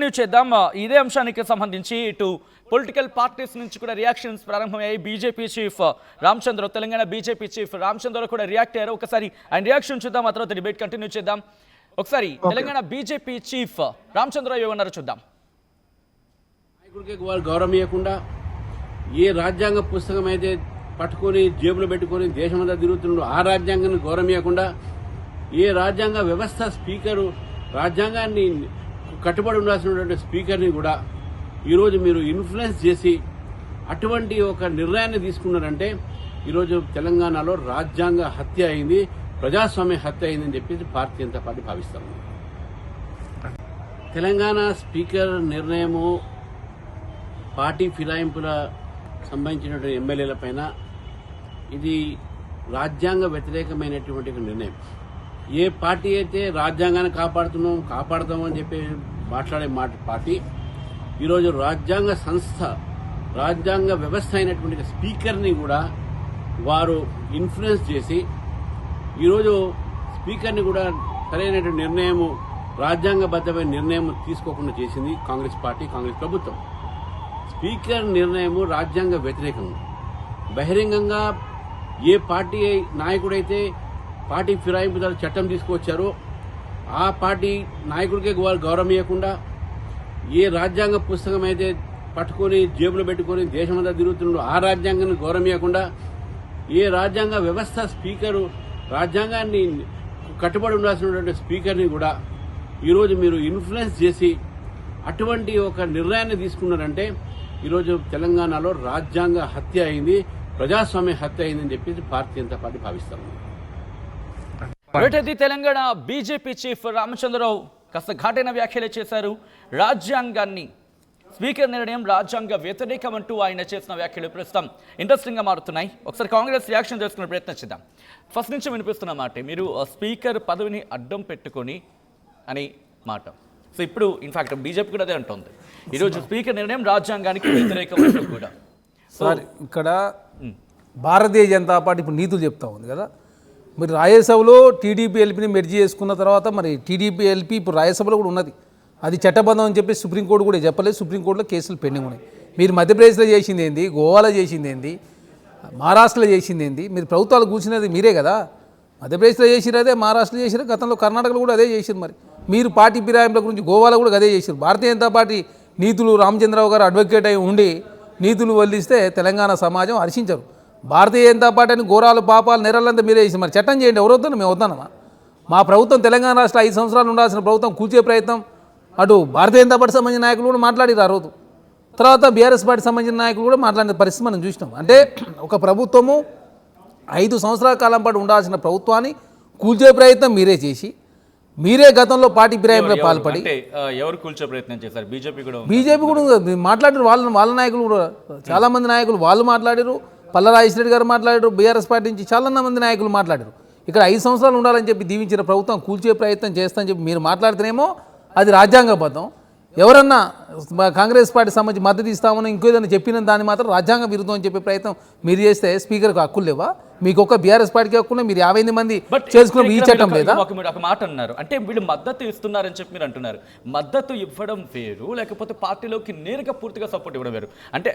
Continue చేద్దాం. ఇదే అంశానికి సంబంధించి ఇటు పొలిటికల్ పార్టీస్ నుంచి కూడా రియాక్షన్స్ ప్రారంభమయ్యాయి. BJP chief Ramachandra, Telangana BJP chief Ramachandra కూడా రియాక్ట్ అయ్యారు. ఒకసారి ఆయన రియాక్షన్ చూద్దాం, ఆ తర్వాత డిబేట్ కంటిన్యూ చేద్దాం. ఒకసారి తెలంగాణ బీజేపీ చీఫ్ రామచంద్ర ఏమన్నారో చూద్దాం. నాయకుడికి గౌరవం ఇవ్వకుండా ఏ రాజ్యాంగ పుస్తకం అయితే పట్టుకొని జేబులో పెట్టుకొని దేశమంతా తిరుగుతున్నాడు, ఆ రాజ్యాంగాన్ని గౌరవం ఇవ్వకుండా ఏ రాజ్యాంగ వ్యవస్థ స్పీకరు రాజ్యాంగాన్ని కట్టుబడి ఉండాల్సినటువంటి స్పీకర్ని కూడా ఈరోజు మీరు ఇన్ఫ్లుయెన్స్ చేసి అటువంటి ఒక నిర్ణయాన్ని తీసుకున్నారంటే ఈరోజు తెలంగాణలో రాజ్యాంగ హత్య అయింది, ప్రజాస్వామ్య హత్య అయిందని చెప్పేసి భారతీయ జనతా పార్టీ భావిస్తాము. తెలంగాణ స్పీకర్ నిర్ణయము పార్టీ ఫిరాయింపుల సంబంధించినటువంటి ఎమ్మెల్యేల పైన ఇది రాజ్యాంగ వ్యతిరేకమైనటువంటి నిర్ణయం. ఏ పార్టీ అయితే రాజ్యాంగాన్ని కాపాడుతామని చెప్పి మాట్లాడే పార్టీ ఈరోజు రాజ్యాంగ సంస్థ, రాజ్యాంగ వ్యవస్థ అయినటువంటి స్పీకర్ని కూడా వారు ఇన్ఫ్లుయెన్స్ చేసి ఈరోజు స్పీకర్ని కూడా సరైనటువంటి నిర్ణయము, రాజ్యాంగబద్ధమైన నిర్ణయం తీసుకోకుండా చేసింది కాంగ్రెస్ పార్టీ, కాంగ్రెస్ ప్రభుత్వం. స్పీకర్ నిర్ణయము రాజ్యాంగ వ్యతిరేకం. బహిరంగంగా ఏ పార్టీ నాయకుడైతే పార్టీ ఫిరాయింపు చట్టం తీసుకొచ్చారో ఆ పార్టీ నాయకుడికి గౌరవం ఇవ్వకుండా ఏ రాజ్యాంగ పుస్తకం అయితే పట్టుకొని జేబులో పెట్టుకొని దేశమంతా తిరుగుతున్నాడు, ఆ రాజ్యాంగాన్ని గౌరవం ఇవ్వకుండా ఏ రాజ్యాంగ వ్యవస్థ స్పీకరు రాజ్యాంగాన్ని కట్టుబడి ఉండాల్సినటువంటి స్పీకర్ని కూడా ఈరోజు మీరు ఇన్ఫ్లుయెన్స్ చేసి అటువంటి ఒక నిర్ణయాన్ని తీసుకున్నారంటే ఈరోజు తెలంగాణలో రాజ్యాంగ హత్య అయింది, ప్రజాస్వామ్య హత్య అయిందని చెప్పేసి భారతీయ జనతా పార్టీ భావిస్తాము. తెలంగాణ బీజేపీ చీఫ్ రామచంద్రరావు కాస్త ఘాటైన వ్యాఖ్యలు చేశారు. రాజ్యాంగాన్ని, స్పీకర్ నిర్ణయం రాజ్యాంగ వ్యతిరేకం అంటూ ఆయన చేసిన వ్యాఖ్యలు ప్రస్తుతం ఇంట్రెస్టింగ్ గా మారుతున్నాయి. ఒకసారి కాంగ్రెస్ రియాక్షన్ చేసుకునే ప్రయత్నం చేద్దాం. ఫస్ట్ నుంచి వినిపిస్తున్న మాట, మీరు స్పీకర్ పదవిని అడ్డం పెట్టుకొని అని మాట. సో ఇప్పుడు ఇన్ఫాక్ట్ బీజేపీ కూడా అదే అంటుంది, ఈరోజు స్పీకర్ నిర్ణయం రాజ్యాంగానికి వ్యతిరేకం అంటూ కూడా. సార్ ఇక్కడ భారతీయ జనతా పార్టీ ఇప్పుడు నీతులు చెప్తా ఉంది కదా. మరి రాజ్యసభలో టీడీపీ ఎల్పీని మెర్జీ చేసుకున్న తర్వాత మరి టీడీపీ ఎల్పీ ఇప్పుడు రాజ్యసభలో కూడా ఉన్నది, అది చట్టబద్ధం అని చెప్పి సుప్రీంకోర్టు కూడా చెప్పలేదు. సుప్రీంకోర్టులో కేసులు పెండింగ్ ఉన్నాయి. మీరు మధ్యప్రదేశ్లో చేసింది ఏంది, గోవాలో చేసింది ఏంది, మహారాష్ట్రలో చేసింది ఏంది? మీరు ప్రభుత్వాలు కూర్చున్నది మీరే కదా. మధ్యప్రదేశ్లో చేసిరు అదే, మహారాష్ట్రలో చేసిరు, గతంలో కర్ణాటకలో కూడా అదే చేసిరు. మరి మీరు పార్టీ ఫిరాయింపుల గురించి గోవాలో కూడా అదే చేసిరు. భారతీయ జనతా పార్టీ నీతులు రామచంద్రరావు గారు అడ్వకేట్ అయి ఉండి నీతులు వల్లిస్తే తెలంగాణ సమాజం హర్షించరు. భారతీయ జనతా పార్టీ అని ఘోరాలు పాపాలు నెరలంతా మీరే చేసి మరి చట్టం చేయండి. ఎవరు వద్దన్నా మేము వద్దన్నమా? మా ప్రభుత్వం తెలంగాణ రాష్ట్ర 5 సంవత్సరాలు ఉండాల్సిన ప్రభుత్వం కూల్చే ప్రయత్నం అటు భారతీయ జనతా పార్టీ సంబంధించిన నాయకులు కూడా మాట్లాడారు ఆ రోజు. తర్వాత బీఆర్ఎస్ పార్టీ సంబంధించిన నాయకులు కూడా మాట్లాడిన పరిస్థితి మనం చూసినాం. అంటే ఒక ప్రభుత్వము 5 సంవత్సరాల కాలం పాటు ఉండాల్సిన ప్రభుత్వాన్ని కూల్చే ప్రయత్నం మీరే చేసి, మీరే గతంలో పార్టీ ఫిరాయింపులో పాల్పడి ఎవరు కూల్చే ప్రయత్నం చేశారు? బీజేపీ కూడా మాట్లాడారు. వాళ్ళ నాయకులు కూడా చాలా మంది నాయకులు వాళ్ళు మాట్లాడారు. పల్లా రాజేశ్వర గారు మాట్లాడారు. బీఆర్ఎస్ పార్టీ నుంచి చాలా మంది నాయకులు మాట్లాడారు. ఇక్కడ 5 సంవత్సరాలు ఉండాలని చెప్పి దీవించిన ప్రభుత్వం కూల్చే ప్రయత్నం చేస్తామని చెప్పి మీరు మాట్లాడితేనేమో అది రాజ్యాంగబద్ధం. ఎవరన్నా కాంగ్రెస్ పార్టీ సంబంధించి మద్దతు ఇస్తామని ఇంకేదైనా చెప్పిన దాన్ని మాత్రం రాజ్యాంగ విరుద్ధం అని చెప్పే ప్రయత్నం మీరు చేస్తే స్పీకర్కు హక్కులు లేవా? మీకు ఒక బీఆర్ఎస్ పార్టీకి హక్కులు, మీరు 50 మంది చేసుకున్న ఈ చట్టం లేదా? ఒక మాట అన్నారు, అంటే వీళ్ళు మద్దతు ఇస్తున్నారని చెప్పి మీరు అంటున్నారు. మద్దతు ఇవ్వడం వేరు, లేకపోతే పార్టీలోకి నేరుగా పూర్తిగా సపోర్ట్ ఇవ్వడం వేరు. అంటే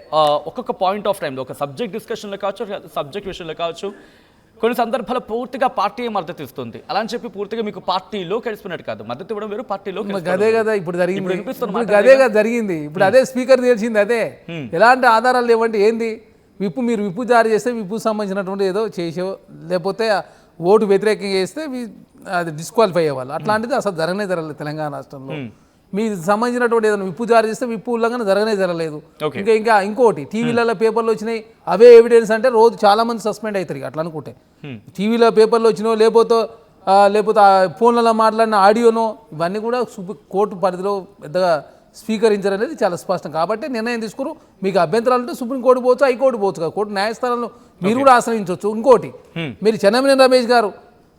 ఒక్కొక్క పాయింట్ ఆఫ్ టైంలో ఒక సబ్జెక్ట్ డిస్కషన్లో కావచ్చు, సబ్జెక్ట్ విషయంలో కావచ్చు, కొన్ని సందర్భాలు పూర్తిగా పార్టీ మద్దతు ఇస్తుంది. అలా అని చెప్పి పూర్తిగా మీకు పార్టీలో కలిసిపోయినట్టు కాదు. మద్దతు ఇవ్వడం వేరు, పార్టీలో అదే కదా ఇప్పుడు జరిగింది. అదే కదా జరిగింది. ఇప్పుడు అదే స్పీకర్ తెలిసింది. అదే ఎలాంటి ఆధారాలు లేవంటే ఏంది మీరు విప్పు జారీ చేస్తే విప్పు సంబంధించినటువంటి ఏదో చేసో, లేకపోతే ఓటు వ్యతిరేకంగా చేస్తే అది డిస్క్వాలిఫై అయ్యేవాళ్ళు. అట్లాంటిది అసలు జరగలేదు తెలంగాణ రాష్ట్రంలో. మీకు సంబంధించినటువంటి ఏదైనా విప్పు జారీ చేస్తే విప్పు ఉల్లంఘన జరగలేదు. ఇంకా ఇంకోటి టీవీలలో పేపర్లు వచ్చినాయి, అవే ఎవిడెన్స్ అంటే రోజు చాలా మంది సస్పెండ్ అవుతారు అట్లా అనుకుంటే. టీవీలో పేపర్లు వచ్చినో లేకపోతే ఫోన్లలో మాట్లాడిన ఆడియోనో ఇవన్నీ కూడా కోర్టు పరిధిలో పెద్దగా స్వీకరించారనేది చాలా స్పష్టం. కాబట్టి నిర్ణయం తీసుకురు. మీకు అభ్యంతరాలు ఉంటే సుప్రీంకోర్టు పోవచ్చు, హైకోర్టు పోవచ్చు కదా, కోర్టు న్యాయస్థానంలో మీరు కూడా ఆశ్రయించవచ్చు. ఇంకోటి, మీరు చెన్నమనేని రమేష్ గారు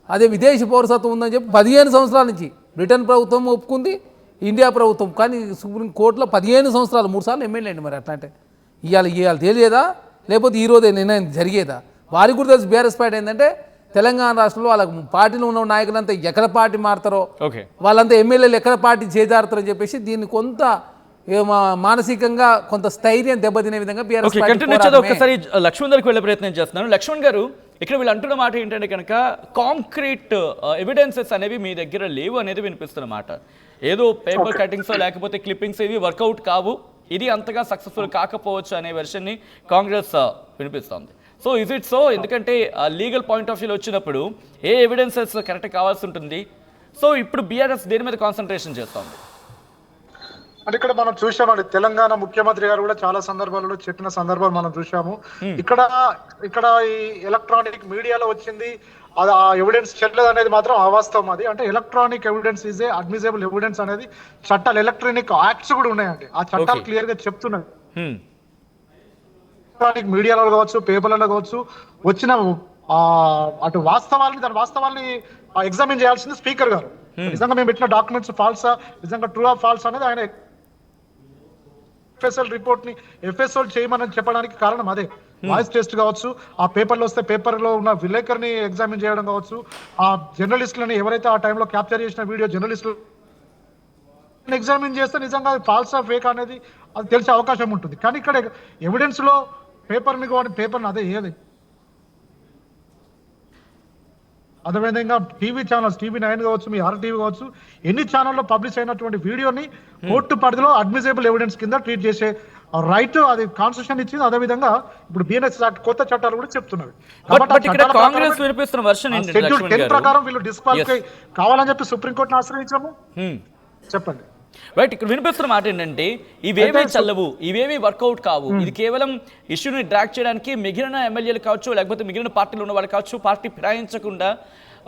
అదే విదేశీ పౌరసత్వం ఉందని చెప్పి 15 సంవత్సరాల నుంచి బ్రిటన్ ప్రభుత్వం ఒప్పుకుంది, ఇండియా ప్రభుత్వం, కానీ సుప్రీంకోర్టులో 15 సంవత్సరాలు 3 సార్లు ఎమ్మెల్యే అండి. మరి అట్లా అంటే ఇవాళ తెలియదా? లేకపోతే ఈరోజే నిర్ణయం జరిగేదా? వారికి కూడా తెలుసు బీఆర్ఎస్ పార్టీ ఏంటంటే తెలంగాణ రాష్ట్రంలో వాళ్ళ పార్టీలో ఉన్న నాయకులంతా ఎక్కడ పార్టీ మారుతారో, ఓకే, వాళ్ళంతా ఎమ్మెల్యేలు ఎక్కడ పార్టీ చేజారుతారని చెప్పేసి దీన్ని కొంత మానసికంగా కొంత స్థైర్యం దెబ్బతినే విధంగా బీఆర్ఎస్ ఓకే, కంటిన్యూ చేద్దాం. ఒకసారి లక్ష్మణ్ గారికి వెళ్ళే ప్రయత్నం చేస్తున్నాను. లక్ష్మణ్ గారు, ఇక్కడ వీళ్ళు అంటున్న మాట ఏంటంటే కనుక కాంక్రీట్ ఎవిడెన్సెస్ అనేవి మీ దగ్గర లేవు అనేది వినిపిస్తున్న మాట. ఏదో పేపర్ కటింగ్స్ లేకపోతే క్లిప్పింగ్స్ ఇవి వర్కౌట్ కావు, ఇది అంతగా సక్సెస్ఫుల్ కాకపోవచ్చు అనే వెర్షన్ని కాంగ్రెస్ వినిపిస్తోంది. So is it so? ఎందుకంటే లీగల్ పాయింట్ ఆఫ్ వ్యూలో వచ్చినప్పుడు ఏ ఎవిడెన్సెస్ కరెక్ట్ కావాల్సి ఉంటుంది. సో ఇప్పుడు బీఆర్ఎస్ దేని మీద కాన్సన్ట్రేషన్ చేస్తోంది? అంటే ఇక్కడ మనం చూసామండి, తెలంగాణ ముఖ్యమంత్రి గారు కూడా చాలా సందర్భాలలో చెప్పిన సందర్భాలు మనం చూసాము. ఇక్కడ ఈ ఎలక్ట్రానిక్ మీడియాలో వచ్చింది అది ఆ ఎవిడెన్స్ చెల్లదు అనేది మాత్రం అవాస్తవం. అది అంటే electronic evidence is a admissible evidence అనేది చట్టాలు, ఎలక్ట్రానిక్ యాక్ట్స్ కూడా ఉన్నాయండి. ఆ చట్టాలు క్లియర్ గా చెప్తున్నాయి. ఎలక్ట్రానిక్ మీడియాలో కావచ్చు, పేపర్లలో కావచ్చు, వచ్చిన అటు దాని వాస్తవాల్ని ఎగ్జామిన్ చేయాల్సింది స్పీకర్ గారు. నిజంగా మేము పెట్టిన డాక్యుమెంట్స్ ఫాల్సా, నిజంగా ట్రూ ఆఫ్ ఫాల్స్ అనేది ఆయన ఎఫ్ఎస్ఎల్ రిపోర్ట్ ని ఎఫ్ఎస్ఎల్ చేయమని చెప్పడానికి కారణం అదే. వాయిస్ టెస్ట్ కావచ్చు, ఆ పేపర్లో వస్తే పేపర్ లో ఉన్న విలేకరిని ఎగ్జామిన్ చేయడం కావచ్చు, ఆ జర్నలిస్టులని ఎవరైతే ఆ టైంలో క్యాప్చర్ చేసిన వీడియో జర్నలిస్టులు ఎగ్జామిన్ చేస్తే నిజంగా ఫాల్సా ఫేక్ అనేది అది తెలిసే అవకాశం ఉంటుంది. కానీ ఇక్కడ ఎవిడెన్స్ లో పేపర్ని అదే ఏది అదేవిధంగా టీవీ ఛానల్స్, TV9 కావచ్చు, మీ RTV కావచ్చు, ఎన్ని ఛానల్లో పబ్లిష్ అయినటువంటి వీడియోని కోర్టు పరిధిలో అడ్మిసిబుల్ ఎవిడెన్స్ కింద ట్రీట్ చేసే రైట్ అది కాన్స్టిట్యూషన్ ఇచ్చింది. అదేవిధంగా ఇప్పుడు BNS యాక్ట్ కొత్త చట్టాలు కూడా చెప్తున్నవి. షెడ్యూల్ 10 ప్రకారం వీళ్ళు డిస్క్వాలిఫై కావాలని చెప్పి సుప్రీంకోర్టును ఆశ్రయించాము. చెప్పండి. రైట్, ఇక్కడ వినిపిస్తున్న మాట ఏంటంటే ఇవేమీ చల్లవు, ఇవేమీ వర్కౌట్ కావు, ఇది కేవలం ఇష్యూని డ్రాక్ చేయడానికి మిగిలిన ఎమ్మెల్యేలు కావచ్చు, లేకపోతే మిగిలిన పార్టీలు ఉన్న వాళ్ళు కావచ్చు, పార్టీ ఫిరాయించకుండా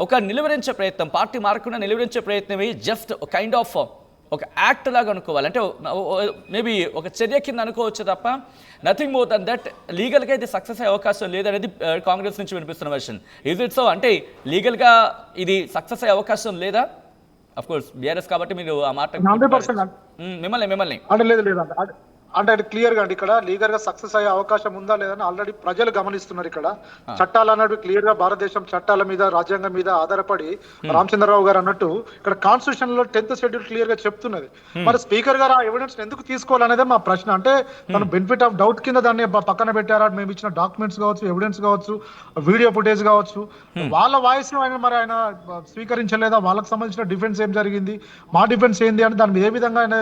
ఒక నిలువరించే ప్రయత్నం, పార్టీ మారకుండా నిలువరించే ప్రయత్నమే జస్ట్ కైండ్ ఆఫ్ ఒక యాక్ట్ లాగా అనుకోవాలి. అంటే మేబీ ఒక చర్య కింద అనుకోవచ్చు తప్ప నథింగ్ మోర్ దన్ దట్. లీగల్గా ఇది సక్సెస్ అయ్యే అవకాశం లేదనేది కాంగ్రెస్ నుంచి వినిపిస్తున్న వెర్షన్. Is it so? అంటే లీగల్గా ఇది సక్సెస్ అయ్యే అవకాశం లేదా? అఫ్ కోర్స్ BRS కాబట్టి మీరు ఆ మాట మిమ్మల్ని అంటే లేదు అంటే అది క్లియర్ గా అండి, ఇక్కడ లీగల్ గా సక్సెస్ అయ్యే అవకాశం ఉందా లేదని ఆల్రెడీ ప్రజలు గమనిస్తున్నారు. ఇక్కడ చట్టాలు అన్నట్టు క్లియర్ గా భారతదేశం చట్టాల మీద, రాజ్యాంగం మీద ఆధారపడి రామచంద్రరావు గారు అన్నట్టు ఇక్కడ కాన్స్టిట్యూషన్ లో 10th షెడ్యూల్ క్లియర్ గా చెప్తున్నది. మరి స్పీకర్ గారు ఆ ఎవిడెన్స్ ఎందుకు తీసుకోవాలనేదే మా ప్రశ్న. అంటే తను బెనిఫిట్ ఆఫ్ డౌట్ కింద దాన్ని పక్కన పెట్టారా? మేము ఇచ్చిన డాక్యుమెంట్స్ కావచ్చు, ఎవిడెన్స్ కావచ్చు, వీడియో ఫుటేజ్ కావచ్చు, వాళ్ళ వాయిస్ ఆయన స్వీకరించలేదా? వాళ్ళకి సంబంధించిన డిఫెన్స్ ఏం జరిగింది, మా డిఫెన్స్ ఏంది అని దాన్ని ఏ విధంగా ఆయన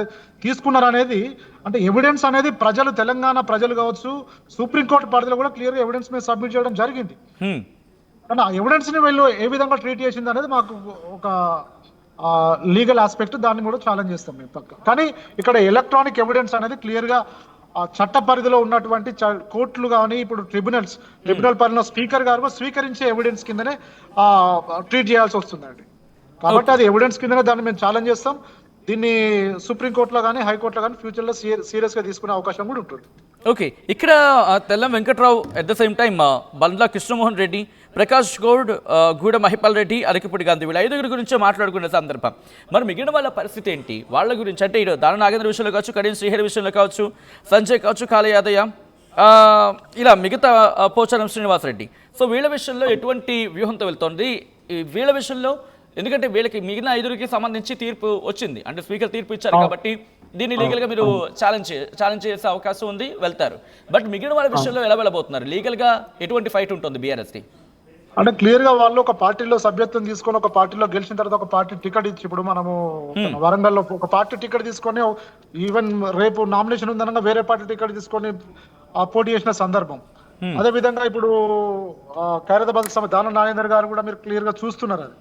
తీసుకున్నారు అనేది. అంటే ఎవిడెన్స్ అనేది ప్రజలు, తెలంగాణ ప్రజలు కావచ్చు, సుప్రీంకోర్టు పరిధిలో కూడా క్లియర్ గా ఎవిడెన్స్ మీద సబ్మిట్ చేయడం జరిగింది. కానీ ఆ ఎవిడెన్స్ ని వీళ్ళు ఏ విధంగా ట్రీట్ చేసింది అనేది మాకు ఒక లీగల్ ఆస్పెక్ట్, దాన్ని కూడా ఛాలెంజ్ చేస్తాం మేము పక్క. కానీ ఇక్కడ ఎలక్ట్రానిక్ ఎవిడెన్స్ అనేది క్లియర్ గా చట్ట పరిధిలో ఉన్నటువంటి కోర్టులు కానీ, ఇప్పుడు ట్రిబ్యునల్ పరిధిలో స్పీకర్ గారు స్వీకరించే ఎవిడెన్స్ కిందనే ట్రీట్ చేయాల్సి వస్తుందండి. కాబట్టి అది ఎవిడెన్స్ కిందనే దాన్ని మేము ఛాలెంజ్ చేస్తాం. దీన్ని సుప్రీంకోర్టులో కానీ, హైకోర్టులో కానీ ఫ్యూచర్లో సీరియస్గా తీసుకునే అవకాశం కూడా ఉంటుంది. ఓకే, ఇక్కడ Tellam Venkatrao, at the same time Bandla Krishnamohan Reddy, Prakash Goud, Guda Mahipal Reddy, Arekapudi Gandhi, వీళ్ళ 5 గురించే మాట్లాడుకునే సందర్భం. మరి మిగిలిన వాళ్ళ పరిస్థితి ఏంటి? వాళ్ళ గురించి అంటే ఇటు దాన నాగేంద్ర విషయంలో కావచ్చు, కడియం శ్రీహరి విషయంలో కావచ్చు, సంజయ్ కావచ్చు, కాళ యాదయ్య, ఇలా మిగతా పోచారం శ్రీనివాసరెడ్డి. సో వీళ్ళ విషయంలో ఎటువంటి వ్యూహంతో వెళ్తోంది వీళ్ళ విషయంలో? ఎందుకంటే వీళ్ళకి మిగిలిన 5కి సంబంధించి తీర్పు వచ్చింది, అంటే స్పీకర్ తీర్పు ఇచ్చారు కాబట్టి దీన్ని లీగల్గా మీరు ఛాలెంజ్ చేసే అవకాశం ఉంది, వెళ్తారు. బట్ మిగిలిన వాళ్ళ విషయంలో ఎలా వెళ్ళబోతున్నారు? లీగల్గా ఎటువంటి ఫైట్ ఉంటుంది BRSది? అంటే క్లియర్ గా వాళ్ళు ఒక పార్టీలో సభ్యత్వం తీసుకొని, ఒక పార్టీలో గెలిచిన తర్వాత ఒక పార్టీ టికెట్ ఇచ్చి, ఇప్పుడు మనము వరంగల్లో ఒక పార్టీ టికెట్ తీసుకొని, ఈవెన్ రేపు నామినేషన్ ఉందనగా వేరే పార్టీ టికెట్ తీసుకొని పోటీ చేసిన సందర్భం. అదే విధంగా ఇప్పుడు ఖైరతాబాద్ దాన నాగేందర్ గారు కూడా మీరు క్లియర్ గా చూస్తున్నారు. అది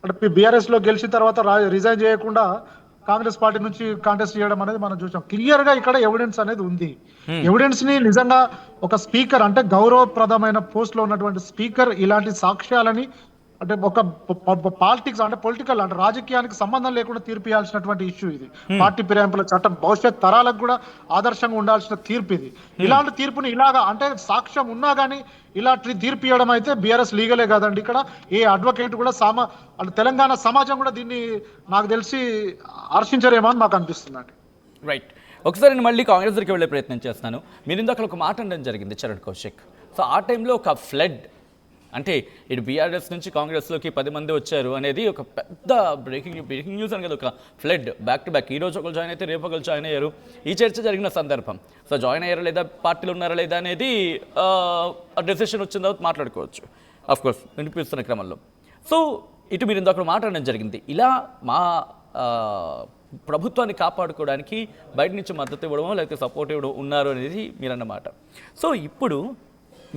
అంటే BRS లో గెలిచిన తర్వాత రిజైన్ చేయకుండా కాంగ్రెస్ పార్టీ నుంచి కాంటెస్ట్ చేయడం అనేది మనం చూసాం. క్లియర్ గా ఇక్కడ ఎవిడెన్స్ అనేది ఉంది. ఎవిడెన్స్ ని నిజంగా ఒక స్పీకర్, అంటే గౌరవప్రదమైన పోస్ట్ లో ఉన్నటువంటి స్పీకర్ ఇలాంటి సాక్ష్యాలని, అంటే ఒక పాలిటిక్స్ అంటే పొలిటికల్ అంటే రాజకీయానికి సంబంధం లేకుండా తీర్పు ఇవ్వాల్సినటువంటి ఇష్యూ ఇది. పార్టీ ఫిరాయింపుల చట్టం భవిష్యత్ తరాలకు కూడా ఆదర్శంగా ఉండాల్సిన తీర్పు ఇది. ఇలాంటి తీర్పుని ఇలాగా అంటే సాక్ష్యం ఉన్నా కానీ ఇలా తీర్పు ఇవ్వడం అయితే BRS లీగలే కాదండి. ఇక్కడ ఏ అడ్వకేట్ కూడా అంటే తెలంగాణ సమాజం కూడా దీన్ని నాకు తెలిసి హర్షించరేమో అని మాకు అనిపిస్తుంది. రైట్, ఒకసారి నేను మళ్ళీ కాంగ్రెస్ దగ్గరికి వెళ్ళే ప్రయత్నం చేస్తాను. మీరు ఇందాక ఒక మాట అనడం జరిగింది చరణ్ కౌశిక్. సో ఆ టైంలో ఒక ఫ్లడ్ అంటే ఇటు బీఆర్ఎస్ నుంచి కాంగ్రెస్లోకి 10 మంది వచ్చారు అనేది ఒక పెద్ద బ్రేకింగ్ న్యూస్ అని కదా, ఒక ఫ్లడ్ బ్యాక్ టు బ్యాక్. ఈ రోజు ఒకరు జాయిన్ అయితే రేపు ఒకరు జాయిన్ అయ్యారు. ఈ చర్చ జరిగిన సందర్భం. సో జాయిన్ అయ్యారా లేదా, పార్టీలు ఉన్నారా లేదా అనేది డెసిషన్ వచ్చిన తర్వాత మాట్లాడుకోవచ్చు ఆఫ్ కోర్స్ వినిపిస్తున్న క్రమంలో. సో ఇటు మీరు ఇందాక మాట్లాడడం జరిగింది, ఇలా మా ప్రభుత్వాన్ని కాపాడుకోవడానికి బయట నుంచి మద్దతు ఇవ్వడమో లేకపోతే సపోర్ట్ ఇవ్వడం ఉన్నారు అనేది మీరన్నమాట. సో ఇప్పుడు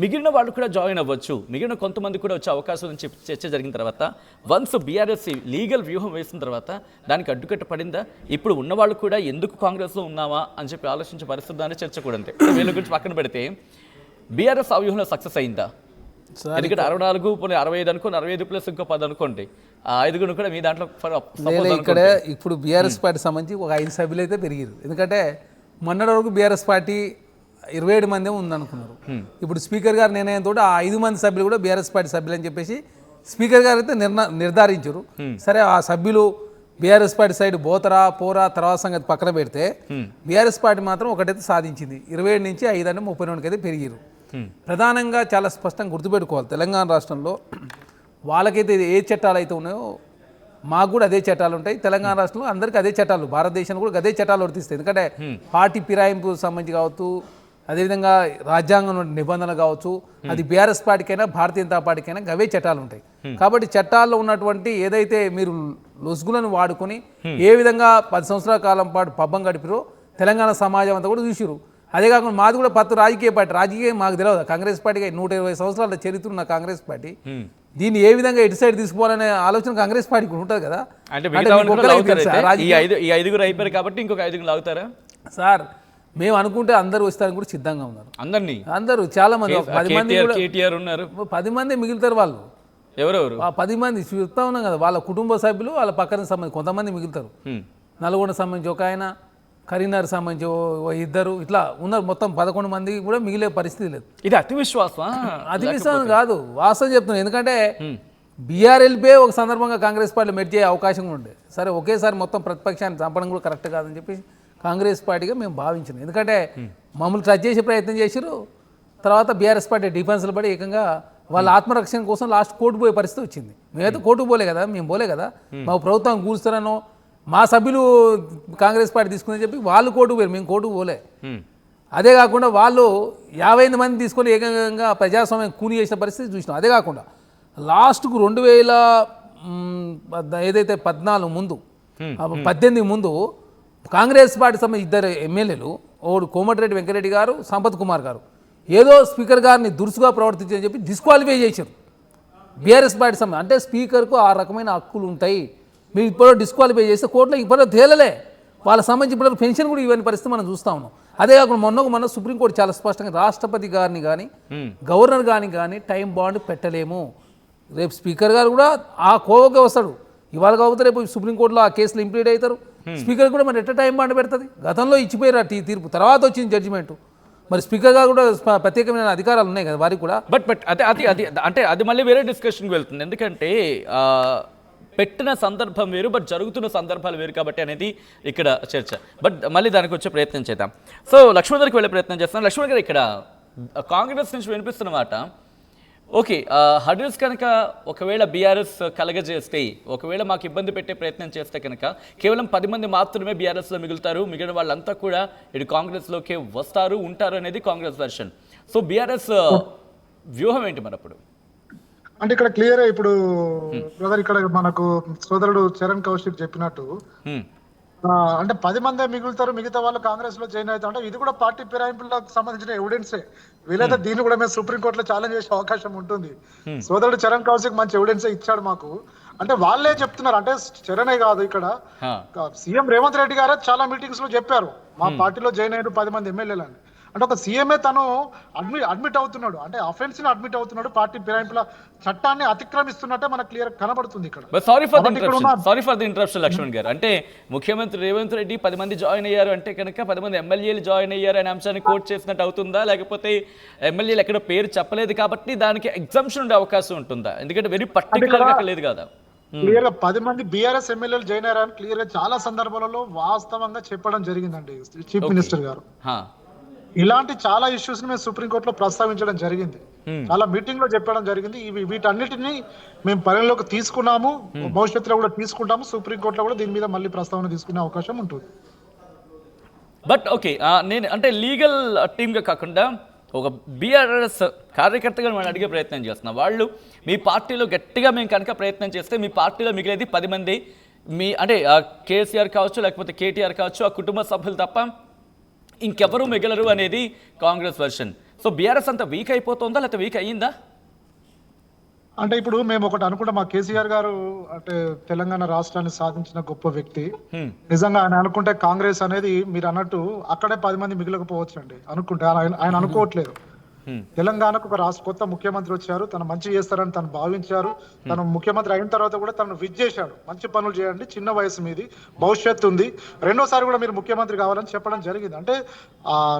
మిగిలిన వాళ్ళు కూడా జాయిన్ అవ్వచ్చు, మిగిలిన కొంతమంది కూడా వచ్చే అవకాశం నుంచి చర్చ జరిగిన తర్వాత వన్స్ బీఆర్ఎస్ లీగల్ వ్యూహం వేసిన తర్వాత దానికి అడ్డుకట్ట పడిందా? ఇప్పుడు ఉన్నవాళ్ళు కూడా ఎందుకు కాంగ్రెస్లో ఉన్నావా అని చెప్పి ఆలోచించే పరిస్థితి అనే చర్చ కూడా ఉంది. వీళ్ళ గురించి పక్కన పెడితే బీఆర్ఎస్ ఆ వ్యూహంలో సక్సెస్ అయిందా? ఎందుకంటే 64 65 అనుకోండి, 65 ప్లస్ ఇంకో 10 అనుకోండి, ఆ 5 కూడా మీ దాంట్లో ఇక్కడ ఇప్పుడు బీఆర్ఎస్ పార్టీ సంబంధించి ఒక 5 సభ్యులు అయితే పెరిగారు. ఎందుకంటే మొన్నటి వరకు బీఆర్ఎస్ పార్టీ 27 మంది ఉందనుకున్నారు. ఇప్పుడు స్పీకర్ గారు నిర్ణయంతో ఆ 5 మంది సభ్యులు కూడా బీఆర్ఎస్ పార్టీ సభ్యులు అని చెప్పేసి స్పీకర్ గారు అయితే నిర్ధారించారు. సరే ఆ సభ్యులు బీఆర్ఎస్ పార్టీ సైడ్ పోరా తర్వాత సంగతి పక్కన పెడితే బీఆర్ఎస్ పార్టీ మాత్రం ఒకటైతే సాధించింది. 27 నుంచి 5 అంటే 32 అయితే పెరిగారు. ప్రధానంగా చాలా స్పష్టంగా గుర్తుపెట్టుకోవాలి, తెలంగాణ రాష్ట్రంలో వాళ్ళకైతే ఏ చట్టాలు అయితే ఉన్నాయో మాకు కూడా అదే చట్టాలు ఉంటాయి. తెలంగాణ రాష్ట్రంలో అందరికీ అదే చట్టాలు, భారతదేశానికి కూడా అదే చట్టాలు వర్తిస్తాయి. ఎందుకంటే పార్టీ ఫిరాయింపు సంబంధించి కావచ్చు, అదేవిధంగా రాజ్యాంగం నిబంధనలు కావచ్చు, అది బీఆర్ఎస్ పార్టీకైనా భారతీయ జనతా పార్టీకైనా అవే చట్టాలు ఉంటాయి. కాబట్టి చట్టాల్లో ఉన్నటువంటి ఏదైతే మీరు లొసుగులను వాడుకొని ఏ విధంగా 10 సంవత్సరాల కాలం పాటు పబ్బం గడిపిరో తెలంగాణ సమాజం అంతా కూడా చూసిరు. అదే కాకుండా మాది కూడా 10 రాజకీయ పార్టీ, రాజకీయం మాకు తెలియదు. కాంగ్రెస్ పార్టీకి 120 సంవత్సరాల చరిత్ర ఉన్న కాంగ్రెస్ పార్టీ దీన్ని ఏ విధంగా ఎటు సైడ్ తీసుకోవాలనే ఆలోచన కాంగ్రెస్ పార్టీకి ఉంటుంది కదా. ఈ 5 అయిపోయారు కాబట్టి ఇంకొక 5 లాగుతారా సార్? మేము అనుకుంటే అందరూ వస్తారని కూడా సిద్ధంగా ఉన్నారు. అందరూ చాలా మంది 10 మంది ఉన్నారు, 10 మంది మిగులుతారు. వాళ్ళు ఎవరెవరు? 10 మంది చెప్తా ఉన్నాం కదా, వాళ్ళ కుటుంబ సభ్యులు, వాళ్ళ పక్కన సంబంధించి కొంతమంది మిగులుతారు. నల్గొండ సంబంధించి ఒక ఆయన, కరీంనగర్ సంబంధించి 2 ఇట్లా ఉన్నారు. మొత్తం 11 మంది కూడా మిగిలే పరిస్థితి లేదు. ఇది అతి విశ్వాసం? అతి విశ్వాసం కాదు, వాస్తవం చెప్తున్నాను. ఎందుకంటే బీఆర్ఎల్పీ ఒక సందర్భంగా కాంగ్రెస్ పార్టీ మెర్జ్ అయ్యే అవకాశం ఉండే. సరే ఒకేసారి మొత్తం ప్రతిపక్షాన్ని చంపడం కూడా కరెక్ట్ కాదని చెప్పి కాంగ్రెస్ పార్టీగా మేము భావించినాం. ఎందుకంటే మమ్మల్ని టచ్ చేసే ప్రయత్నం చేశారు. తర్వాత బీఆర్ఎస్ పార్టీ డిఫెన్స్లో పడి ఏకంగా వాళ్ళ ఆత్మరక్షణ కోసం లాస్ట్ కోర్టు పోయే పరిస్థితి వచ్చింది. మేమైతే కోర్టుకు పోలే కదా, మేము పోలే కదా, మాకు ప్రభుత్వం కూల్స్తారనో మా సభ్యులు కాంగ్రెస్ పార్టీ తీసుకుందని చెప్పి వాళ్ళు కోర్టుకు పోయారు, మేము కోర్టుకు పోలే. అదే కాకుండా వాళ్ళు 50 మంది తీసుకొని ఏకంగా ప్రజాస్వామ్యం కూని చేసిన పరిస్థితి చూసినాం. అదే కాకుండా లాస్ట్కు 2000 ఏదైతే 14 ముందు 18 ముందు కాంగ్రెస్ పార్టీ సంబంధించి 2 ఎమ్మెల్యేలు, ఒకడు కోమటిరెడ్డి వెంకరెడ్డి గారు, సంపత్ కుమార్ గారు, ఏదో స్పీకర్ గారిని దురుసుగా ప్రవర్తించని చెప్పి డిస్క్వాలిఫై చేశారు బీఆర్ఎస్ పార్టీ సంబంధించి. అంటే స్పీకర్కు ఆ రకమైన హక్కులు ఉంటాయి, మీరు ఇప్పుడు డిస్క్వాలిఫై చేస్తే కోర్టులో ఇప్పుడు తేలలే, వాళ్ళ సంబంధించి ఇప్పుడు పెన్షన్ కూడా ఇవ్వని పరిస్థితి మనం చూస్తా ఉన్నాం. అదే కాకుండా మొన్న సుప్రీంకోర్టు చాలా స్పష్టంగా రాష్ట్రపతి గారిని కానీ గవర్నర్ గారిని కానీ టైం బాండ్ పెట్టలేము. రేపు స్పీకర్ గారు కూడా ఆ కోవకే వస్తాడు. ఇవాళ కాకపోతే రేపు సుప్రీంకోర్టులో ఆ కేసులు ఇంప్లీట్ అవుతారు. స్పీకర్ కూడా మరి ఎట్లా టైం బాండ్ పెడుతుంది? గతంలో ఇచ్చిపోయారు తీర్పు, తర్వాత వచ్చింది జడ్జిమెంట్. మరి స్పీకర్ గారు కూడా ప్రత్యేకమైన అధికారాలు ఉన్నాయి కదా వారికి కూడా. బట్ అంటే అది మళ్ళీ వేరే డిస్కషన్కి వెళ్తుంది. ఎందుకంటే పెట్టిన సందర్భం వేరు, బట్ జరుగుతున్న సందర్భాలు వేరు కాబట్టి అనేది ఇక్కడ చర్చ. బట్ మళ్ళీ దానికి వచ్చే ప్రయత్నం చేద్దాం. సో లక్ష్మణ్ గారికి వెళ్ళే ప్రయత్నం చేస్తాను. లక్ష్మణ్ గారు, ఇక్కడ కాంగ్రెస్ నుంచి వినిపిస్తున్న మాట, ఓకే హర్డిల్స్ కనుక ఒకవేళ బీఆర్ఎస్ కలగజేస్తే, ఒకవేళ మాకు ఇబ్బంది పెట్టే ప్రయత్నం చేస్తే కనుక కేవలం 10 మంది మాత్రమే బీఆర్ఎస్లో మిగులుతారు, మిగిలిన వాళ్ళంతా కూడా ఇటు కాంగ్రెస్లోకి వస్తారు ఉంటారు అనేది కాంగ్రెస్ వెర్షన్. సో బీఆర్ఎస్ వ్యూహం ఏంటి మరి అప్పుడు? అంటే ఇక్కడ క్లియర్ ఇప్పుడు బ్రదర్, ఇక్కడ మనకు సోదరుడు చరణ్ కౌశిక్ చెప్పినట్టు అంటే 10 మందే మిగులుతారు, మిగతా వాళ్ళు కాంగ్రెస్ లో జాయిన్ అవుతారు. అంటే ఇది కూడా పార్టీ ఫిరాయింపులకు సంబంధించిన ఎవిడెన్సే. వీలైతే దీన్ని కూడా మేము సుప్రీంకోర్టులో ఛాలెంజ్ చేసే అవకాశం ఉంటుంది. సోదరుడు చరణ్ కౌశిక్ మంచి ఎవిడెన్సే ఇచ్చాడు మాకు. అంటే వాళ్ళే చెప్తున్నారు, అంటే చరణే కాదు, ఇక్కడ సీఎం రేవంత్ రెడ్డి గారే చాలా మీటింగ్స్ లో చెప్పారు మా పార్టీలో జాయిన్ అయ్యారు 10 మంది ఎమ్మెల్యేలు అని. అంటే ఒక సీఎంఏ తను అడ్మిట్ అవుతున్నాడు, అంటే అఫెన్స్ ని అడ్మిట్ అవుతున్నాడు, పార్టీ ఫిరాయింపుల చట్టాన్ని అతిక్రమిస్తున్నట్టే మనకు క్లియర్ కనబడుతుంది ఇక్కడ. Sorry for the interruption Lakshman గారు. అంటే ముఖ్యమంత్రి రేవంత్ రెడ్డి 10 మంది జాయిన్ అయ్యారు అంటే కనుక 10 మంది ఎమ్మెల్యేలు జాయిన్ అయ్యారు అనే అంశాన్ని కోట్ చేసినట్టు అవుతుందా, లేకపోతే ఎమ్మెల్యేలు ఎక్కడ పేరు చెప్పలేదు కాబట్టి దానికి ఎగ్జంప్షన్ ఉండే అవకాశం ఉంటుందా? ఎందుకంటే వెరీ పర్టికులర్ గా లేదు కదా. క్లియర్ గా 10 మంది బీఆర్ఎస్ ఎమ్మెల్యేలు జాయిన్ అయ్యారని క్లియర్ గా చాలా సందర్భాలలో వాస్తవంగా చెప్పడం జరిగిందండి చీఫ్ మినిస్టర్ గారు. ఇలాంటి చాలా ఇష్యూస్ ని మేము సుప్రీంకోర్టులో ప్రస్తావించడం జరిగింది. చాలా మీటింగ్ లో చెప్పడం జరిగింది. వీటన్నిటిని మేము పరిగణలోకి తీసుకున్నాము, భవిష్యత్తులో కూడా తీసుకుంటాము. సుప్రీంకోర్టులో కూడా దీని మీద మళ్ళీ ప్రస్తావన తీసుకునే అవకాశం ఉంటుంది. బట్ ఓకే, నేను అంటే లీగల్ టీమ్గా కాకుండా ఒక బీఆర్ఎస్ కార్యకర్తగా మనం అడిగే ప్రయత్నం చేస్తున్నాం. వాళ్ళు మీ పార్టీలో గట్టిగా మేము కనుక ప్రయత్నం చేస్తే మీ పార్టీలో మిగిలేది 10 మంది, మీ అంటే కేసీఆర్ కావచ్చు, లేకపోతే కేటీఆర్ కావచ్చు, ఆ కుటుంబ సభ్యులు తప్ప ఇంకెవరూ మిగలరు అనేది కాంగ్రెస్ వర్షన్. సో బీఆర్ఎస్ అంత వీక్ అయిపోతుందా, లేకపోతే వీక్ అయ్యిందా? అంటే ఇప్పుడు మేము ఒకటి అనుకుంటాం, మా కేసీఆర్ గారు అంటే తెలంగాణ రాష్ట్రాన్ని సాధించిన గొప్ప వ్యక్తి. నిజంగా ఆయన అనుకుంటే కాంగ్రెస్ అనేది మీరు అన్నట్టు అక్కడే 10 మంది మిగిలకపోవచ్చు అండి అనుకుంటే. ఆయన అనుకోవట్లేదు. తెలంగాణకు ఒక కొత్త ముఖ్యమంత్రి వచ్చారు, తను మంచి చేస్తారని తను భావించారు. తను ముఖ్యమంత్రి అయిన తర్వాత కూడా తను చేశాడు, మంచి పనులు చేయండి, చిన్న వయసు మీది, భవిష్యత్తు ఉంది, రెండోసారి కూడా మీరు ముఖ్యమంత్రి కావాలని చెప్పడం జరిగింది. అంటే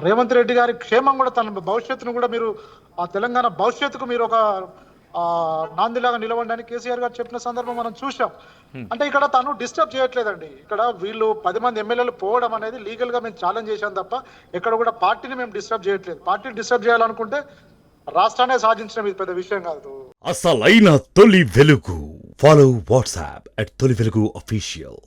రేవంత్ రెడ్డి గారి క్షేమం కూడా, తన భవిష్యత్తును కూడా మీరు, ఆ తెలంగాణ భవిష్యత్తుకు మీరు ఒక నాందిలాగా నిలవడానికి కేసీఆర్ గారు చెప్పిన సందర్భం మనం చూసాం. అంటే ఇక్కడ తను డిస్టర్బ్ చేయట్లేదండి. ఇక్కడ వీళ్ళు 10 మంది ఎమ్మెల్యేలు పోవడం అనేది లీగల్ గా మేము ఛాలెంజ్ చేశాం తప్ప ఎక్కడ కూడా పార్టీని మేము డిస్టర్బ్ చేయట్లేదు. పార్టీని డిస్టర్బ్ చేయాలనుకుంటే రాష్ట్రాన్ని సాధించడం ఇది పెద్ద విషయం కాదు. అసలైన తొలి వెలుగు. ఫాలో వాట్సాప్ @తొలి వెలుగు అఫీషియల్.